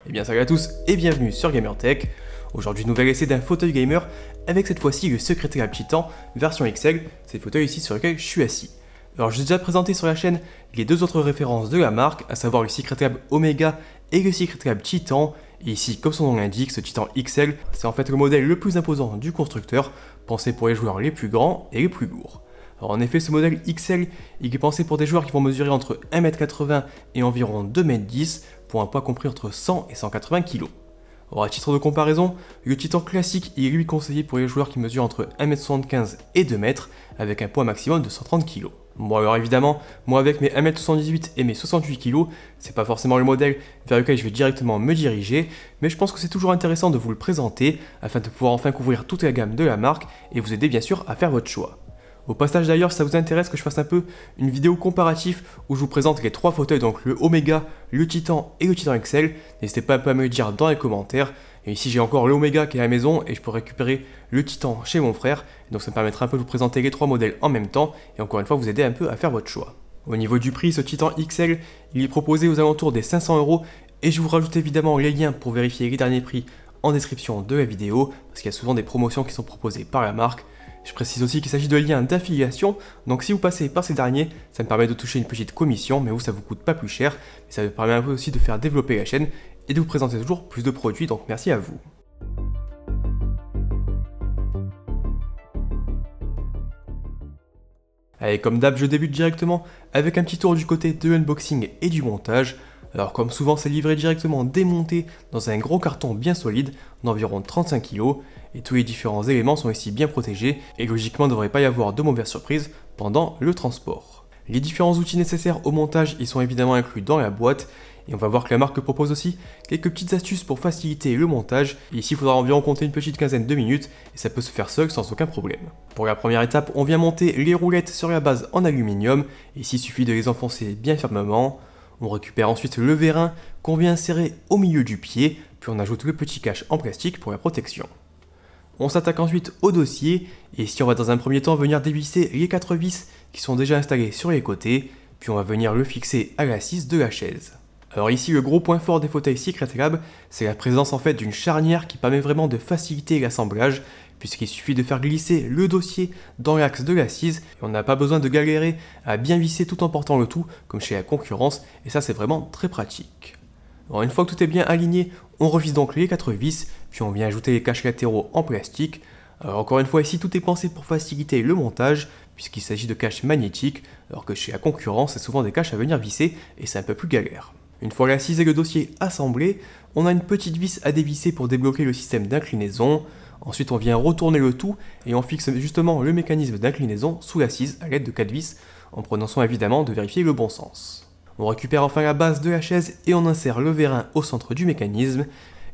Eh bien salut à tous et bienvenue sur GamerTech. Aujourd'hui nouvel essai d'un fauteuil gamer avec cette fois-ci le Secretariat Titan version XL, c'est le fauteuil ici sur lequel je suis assis. Alors j'ai déjà présenté sur la chaîne les deux autres références de la marque, à savoir le Secretariat Omega et le Secretariat Titan. Et ici, comme son nom l'indique, ce Titan XL, c'est en fait le modèle le plus imposant du constructeur, pensé pour les joueurs les plus grands et les plus lourds. Alors en effet, ce modèle XL, il est pensé pour des joueurs qui vont mesurer entre 1m80 et environ 2m10, pour un poids compris entre 100 et 180 kg. Alors à titre de comparaison, le Titan classique il est lui conseillé pour les joueurs qui mesurent entre 1m75 et 2m, avec un poids maximum de 130 kg. Bon alors évidemment, moi avec mes 1m78 et mes 68 kg, c'est pas forcément le modèle vers lequel je vais directement me diriger, mais je pense que c'est toujours intéressant de vous le présenter, afin de pouvoir enfin couvrir toute la gamme de la marque, et vous aider bien sûr à faire votre choix. Au passage d'ailleurs, si ça vous intéresse que je fasse un peu une vidéo comparatif où je vous présente les trois fauteuils, donc le Omega, le Titan et le Titan XL, n'hésitez pas un peu à me le dire dans les commentaires. Et ici j'ai encore le Omega qui est à la maison et je peux récupérer le Titan chez mon frère, donc ça me permettra un peu de vous présenter les trois modèles en même temps et encore une fois vous aider un peu à faire votre choix. Au niveau du prix, ce Titan XL, il est proposé aux alentours des 500 € et je vous rajoute évidemment les liens pour vérifier les derniers prix en description de la vidéo, parce qu'il y a souvent des promotions qui sont proposées par la marque. Je précise aussi qu'il s'agit de liens d'affiliation, donc si vous passez par ces derniers, ça me permet de toucher une petite commission, mais vous ça vous coûte pas plus cher, et ça me permet un peu aussi de faire développer la chaîne et de vous présenter toujours plus de produits, donc merci à vous. Allez, comme d'hab, je débute directement avec un petit tour du côté de l'unboxing et du montage. Alors comme souvent, c'est livré directement démonté dans un gros carton bien solide d'environ 35 kg, et tous les différents éléments sont ici bien protégés, et logiquement il ne devrait pas y avoir de mauvaises surprises pendant le transport. Les différents outils nécessaires au montage ils sont évidemment inclus dans la boîte, et on va voir que la marque propose aussi quelques petites astuces pour faciliter le montage, et ici il faudra environ compter une petite quinzaine de minutes, et ça peut se faire seul sans aucun problème. Pour la première étape, on vient monter les roulettes sur la base en aluminium, et ici il suffit de les enfoncer bien fermement. On récupère ensuite le vérin qu'on vient insérer au milieu du pied, puis on ajoute le petit cache en plastique pour la protection. On s'attaque ensuite au dossier, et ici on va dans un premier temps venir dévisser les 4 vis qui sont déjà installés sur les côtés, puis on va venir le fixer à l'assise de la chaise. Alors ici le gros point fort des fauteuils Secretariat, c'est la présence en fait d'une charnière qui permet vraiment de faciliter l'assemblage, puisqu'il suffit de faire glisser le dossier dans l'axe de l'assise, et on n'a pas besoin de galérer à bien visser tout en portant le tout, comme chez la concurrence, et ça c'est vraiment très pratique. Alors une fois que tout est bien aligné, on revise donc les 4 vis, puis on vient ajouter les caches latéraux en plastique. Alors encore une fois ici tout est pensé pour faciliter le montage, puisqu'il s'agit de caches magnétiques, alors que chez la concurrence c'est souvent des caches à venir visser, et c'est un peu plus galère. Une fois l'assise et le dossier assemblés, on a une petite vis à dévisser pour débloquer le système d'inclinaison. Ensuite on vient retourner le tout et on fixe justement le mécanisme d'inclinaison sous l'assise à l'aide de 4 vis, en prenant soin évidemment de vérifier le bon sens. On récupère enfin la base de la chaise et on insère le vérin au centre du mécanisme.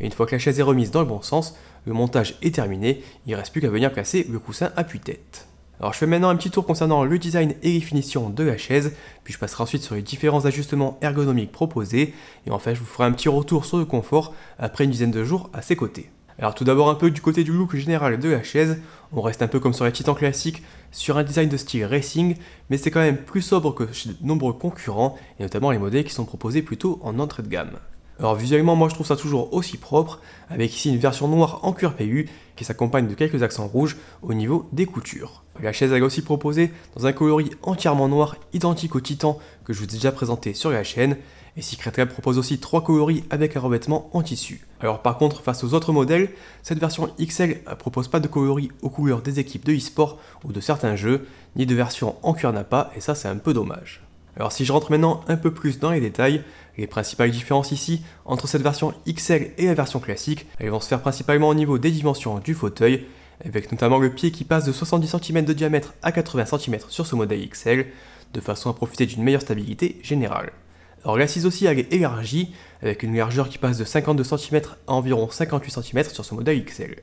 Et une fois que la chaise est remise dans le bon sens, le montage est terminé, il ne reste plus qu'à venir placer le coussin appuie-tête. Alors je fais maintenant un petit tour concernant le design et les finitions de la chaise, puis je passerai ensuite sur les différents ajustements ergonomiques proposés, et enfin je vous ferai un petit retour sur le confort après une dizaine de jours à ses côtés. Alors tout d'abord un peu du côté du look général de la chaise, on reste un peu comme sur les Titans classiques, sur un design de style racing, mais c'est quand même plus sobre que chez de nombreux concurrents, et notamment les modèles qui sont proposés plutôt en entrée de gamme. Alors visuellement moi je trouve ça toujours aussi propre, avec ici une version noire en cuir PU qui s'accompagne de quelques accents rouges au niveau des coutures. La chaise elle est aussi proposée dans un coloris entièrement noir identique au Titan que je vous ai déjà présenté sur la chaîne, et Secretariat propose aussi 3 coloris avec un revêtement en tissu. Alors par contre face aux autres modèles, cette version XL ne propose pas de coloris aux couleurs des équipes de e-sport ou de certains jeux, ni de version en cuir nappa, et ça c'est un peu dommage. Alors si je rentre maintenant un peu plus dans les détails, les principales différences ici entre cette version XL et la version classique, elles vont se faire principalement au niveau des dimensions du fauteuil, avec notamment le pied qui passe de 70 cm de diamètre à 80 cm sur ce modèle XL, de façon à profiter d'une meilleure stabilité générale. Alors l'assise aussi elle est élargie, avec une largeur qui passe de 52 cm à environ 58 cm sur ce modèle XL.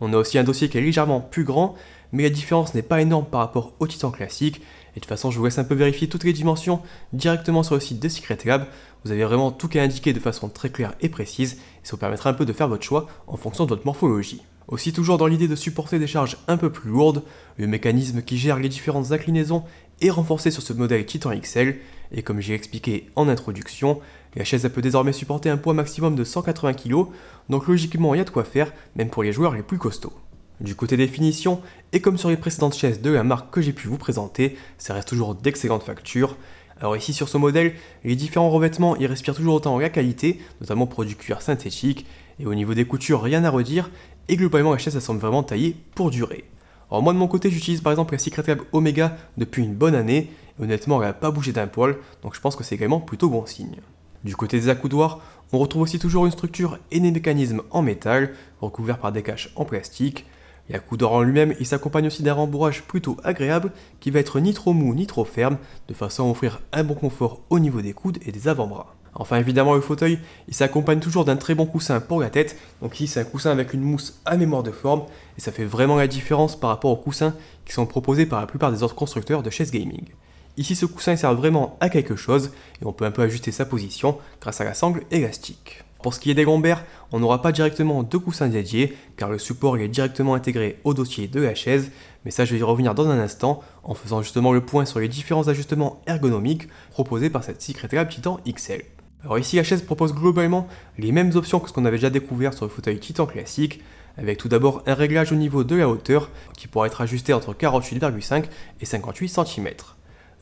On a aussi un dossier qui est légèrement plus grand, mais la différence n'est pas énorme par rapport au Titan classique, et de toute façon je vous laisse un peu vérifier toutes les dimensions directement sur le site de Secretariat. Vous avez vraiment tout qui est indiqué de façon très claire et précise, et ça vous permettra un peu de faire votre choix en fonction de votre morphologie. Aussi toujours dans l'idée de supporter des charges un peu plus lourdes, le mécanisme qui gère les différentes inclinaisons est renforcé sur ce modèle Titan XL, et comme j'ai expliqué en introduction, la chaise elle peut désormais supporter un poids maximum de 180 kg, donc logiquement il y a de quoi faire, même pour les joueurs les plus costauds. Du côté des finitions, et comme sur les précédentes chaises de la marque que j'ai pu vous présenter, ça reste toujours d'excellente facture. Alors ici sur ce modèle, les différents revêtements y respirent toujours autant la qualité, notamment pour du cuir synthétique, et au niveau des coutures rien à redire, et globalement la chaise elle semble vraiment taillée pour durer. Alors moi de mon côté j'utilise par exemple la Secret Lab Omega depuis une bonne année, et honnêtement elle n'a pas bougé d'un poil, donc je pense que c'est également plutôt bon signe. Du côté des accoudoirs, on retrouve aussi toujours une structure et des mécanismes en métal, recouverts par des caches en plastique. L'accoudoir en lui-même, il s'accompagne aussi d'un rembourrage plutôt agréable, qui va être ni trop mou ni trop ferme, de façon à offrir un bon confort au niveau des coudes et des avant-bras. Enfin évidemment le fauteuil, il s'accompagne toujours d'un très bon coussin pour la tête, donc ici c'est un coussin avec une mousse à mémoire de forme, et ça fait vraiment la différence par rapport aux coussins qui sont proposés par la plupart des autres constructeurs de chaises gaming. Ici ce coussin sert vraiment à quelque chose, et on peut un peu ajuster sa position grâce à la sangle élastique. Pour ce qui est des lombaires, on n'aura pas directement de coussins dédiés, car le support est directement intégré au dossier de la chaise, mais ça je vais y revenir dans un instant, en faisant justement le point sur les différents ajustements ergonomiques proposés par cette Secret Lab Titan XL. Alors ici la chaise propose globalement les mêmes options que ce qu'on avait déjà découvert sur le fauteuil Titan classique, avec tout d'abord un réglage au niveau de la hauteur, qui pourra être ajusté entre 48,5 et 58 cm.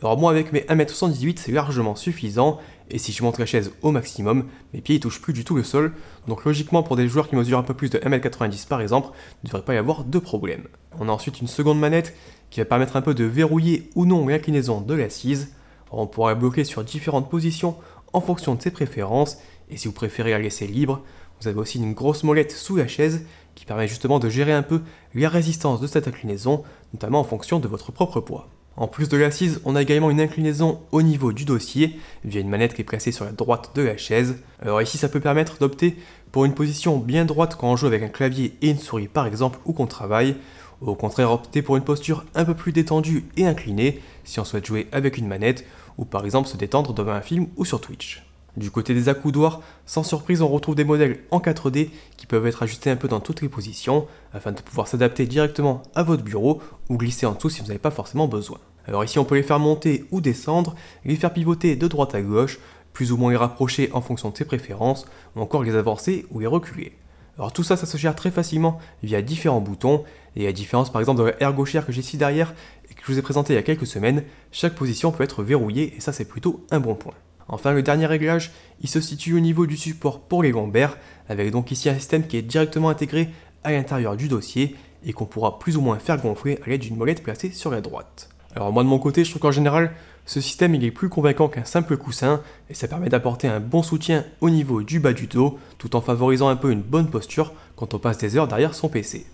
Alors moi avec mes 1m78 c'est largement suffisant, et si je monte la chaise au maximum, mes pieds ne touchent plus du tout le sol, donc logiquement pour des joueurs qui mesurent un peu plus de 1m90 par exemple, il ne devrait pas y avoir de problème. On a ensuite une seconde manette qui va permettre un peu de verrouiller ou non l'inclinaison de l'assise. On pourra la bloquer sur différentes positions en fonction de ses préférences, et si vous préférez la laisser libre, vous avez aussi une grosse molette sous la chaise qui permet justement de gérer un peu la résistance de cette inclinaison, notamment en fonction de votre propre poids. En plus de l'assise, on a également une inclinaison au niveau du dossier, via une manette qui est placée sur la droite de la chaise. Alors ici, ça peut permettre d'opter pour une position bien droite quand on joue avec un clavier et une souris par exemple, ou qu'on travaille, ou au contraire opter pour une posture un peu plus détendue et inclinée, si on souhaite jouer avec une manette, ou par exemple se détendre devant un film ou sur Twitch. Du côté des accoudoirs, sans surprise on retrouve des modèles en 4D qui peuvent être ajustés un peu dans toutes les positions, afin de pouvoir s'adapter directement à votre bureau, ou glisser en dessous si vous n'avez pas forcément besoin. Alors ici on peut les faire monter ou descendre, les faire pivoter de droite à gauche, plus ou moins les rapprocher en fonction de ses préférences, ou encore les avancer ou les reculer. Alors tout ça, ça se gère très facilement via différents boutons, et la différence par exemple de la Ergo Chair que j'ai ici derrière, et que je vous ai présenté il y a quelques semaines, chaque position peut être verrouillée, et ça c'est plutôt un bon point. Enfin le dernier réglage, il se situe au niveau du support pour les lombaires, avec donc ici un système qui est directement intégré à l'intérieur du dossier, et qu'on pourra plus ou moins faire gonfler à l'aide d'une molette placée sur la droite. Alors moi de mon côté, je trouve qu'en général, ce système il est plus convaincant qu'un simple coussin, et ça permet d'apporter un bon soutien au niveau du bas du dos, tout en favorisant un peu une bonne posture quand on passe des heures derrière son PC.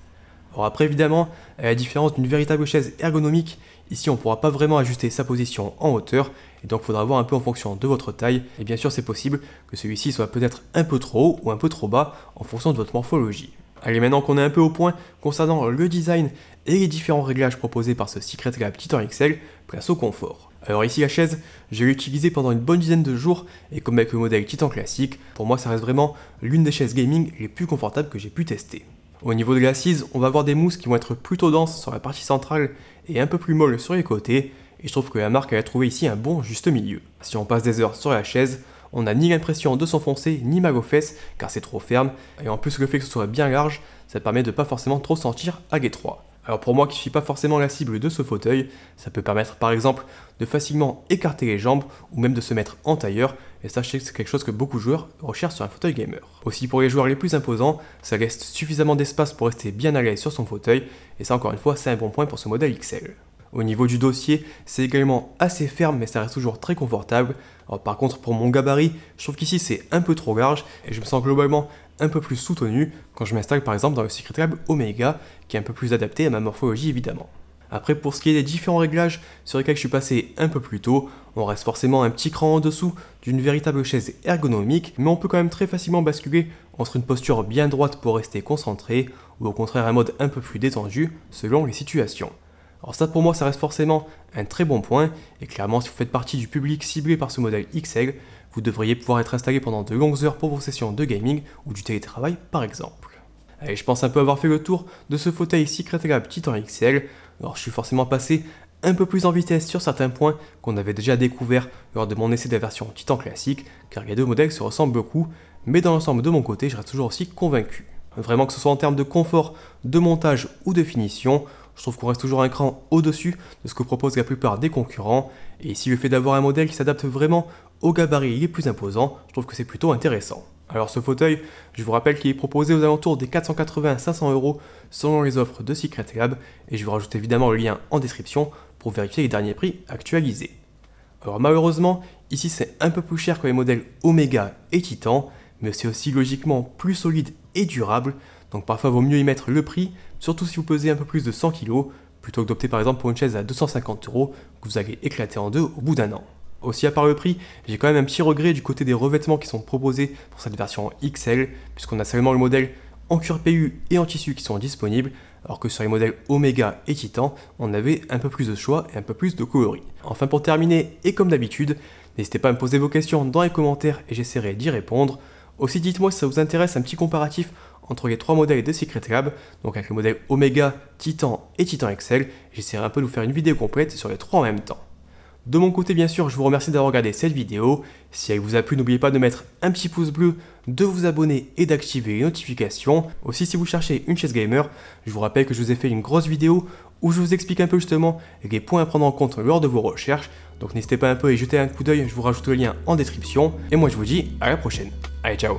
Alors après évidemment, à la différence d'une véritable chaise ergonomique, ici on ne pourra pas vraiment ajuster sa position en hauteur, et donc il faudra voir un peu en fonction de votre taille, et bien sûr c'est possible que celui-ci soit peut-être un peu trop haut ou un peu trop bas en fonction de votre morphologie. Allez, maintenant qu'on est un peu au point concernant le design et les différents réglages proposés par ce Secret Lab Titan XL, place au confort. Alors ici la chaise, je l'ai utilisée pendant une bonne dizaine de jours, et comme avec le modèle Titan classique, pour moi ça reste vraiment l'une des chaises gaming les plus confortables que j'ai pu tester. Au niveau de l'assise, on va avoir des mousses qui vont être plutôt denses sur la partie centrale et un peu plus molles sur les côtés, et je trouve que la marque a trouvé ici un bon juste milieu. Si on passe des heures sur la chaise, on n'a ni l'impression de s'enfoncer ni mal aux fesses car c'est trop ferme, et en plus le fait que ce soit bien large, ça permet de pas forcément trop sentir à l'étroit. Alors pour moi qui ne suis pas forcément la cible de ce fauteuil, ça peut permettre par exemple de facilement écarter les jambes ou même de se mettre en tailleur, et ça je sais que c'est quelque chose que beaucoup de joueurs recherchent sur un fauteuil gamer. Aussi pour les joueurs les plus imposants, ça laisse suffisamment d'espace pour rester bien à l'aise sur son fauteuil, et ça encore une fois c'est un bon point pour ce modèle XL. Au niveau du dossier, c'est également assez ferme mais ça reste toujours très confortable. Alors, par contre pour mon gabarit, je trouve qu'ici c'est un peu trop large et je me sens globalement un peu plus soutenu quand je m'installe par exemple dans le Secret Lab Omega qui est un peu plus adapté à ma morphologie évidemment. Après pour ce qui est des différents réglages sur lesquels je suis passé un peu plus tôt, on reste forcément un petit cran en dessous d'une véritable chaise ergonomique, mais on peut quand même très facilement basculer entre une posture bien droite pour rester concentré ou au contraire un mode un peu plus détendu selon les situations. Alors ça pour moi ça reste forcément un très bon point, et clairement si vous faites partie du public ciblé par ce modèle XL, vous devriez pouvoir être installé pendant de longues heures pour vos sessions de gaming ou du télétravail par exemple. Allez, je pense un peu avoir fait le tour de ce fauteuil Secret Lab Titan XL, alors je suis forcément passé un peu plus en vitesse sur certains points qu'on avait déjà découvert lors de mon essai de la version Titan classique, car les deux modèles se ressemblent beaucoup, mais dans l'ensemble de mon côté, je reste toujours aussi convaincu. Vraiment que ce soit en termes de confort, de montage ou de finition, je trouve qu'on reste toujours un cran au-dessus de ce que proposent la plupart des concurrents, et ici le fait d'avoir un modèle qui s'adapte vraiment aux gabarits les plus imposants, je trouve que c'est plutôt intéressant. Alors ce fauteuil, je vous rappelle qu'il est proposé aux alentours des 480-500 € selon les offres de Secret Lab, et je vous rajoute évidemment le lien en description pour vérifier les derniers prix actualisés. Alors malheureusement, ici c'est un peu plus cher que les modèles Omega et Titan, mais c'est aussi logiquement plus solide et durable, donc parfois vaut mieux y mettre le prix, surtout si vous pesez un peu plus de 100 kg, plutôt que d'opter par exemple pour une chaise à 250 € que vous allez éclater en deux au bout d'un an. Aussi à part le prix, j'ai quand même un petit regret du côté des revêtements qui sont proposés pour cette version XL, puisqu'on a seulement le modèle en cuir PU et en tissu qui sont disponibles, alors que sur les modèles Omega et Titan, on avait un peu plus de choix et un peu plus de coloris. Enfin pour terminer, et comme d'habitude, n'hésitez pas à me poser vos questions dans les commentaires et j'essaierai d'y répondre. Aussi dites-moi si ça vous intéresse un petit comparatif entre les trois modèles de Secret Lab, donc avec le modèle Omega, Titan et Titan XL, j'essaierai un peu de vous faire une vidéo complète sur les trois en même temps. De mon côté bien sûr, je vous remercie d'avoir regardé cette vidéo. Si elle vous a plu, n'oubliez pas de mettre un petit pouce bleu, de vous abonner et d'activer les notifications. Aussi si vous cherchez une chaise gamer, je vous rappelle que je vous ai fait une grosse vidéo où je vous explique un peu justement les points à prendre en compte lors de vos recherches. Donc n'hésitez pas un peu à y jeter un coup d'œil, je vous rajoute le lien en description. Et moi je vous dis à la prochaine. Allez ciao.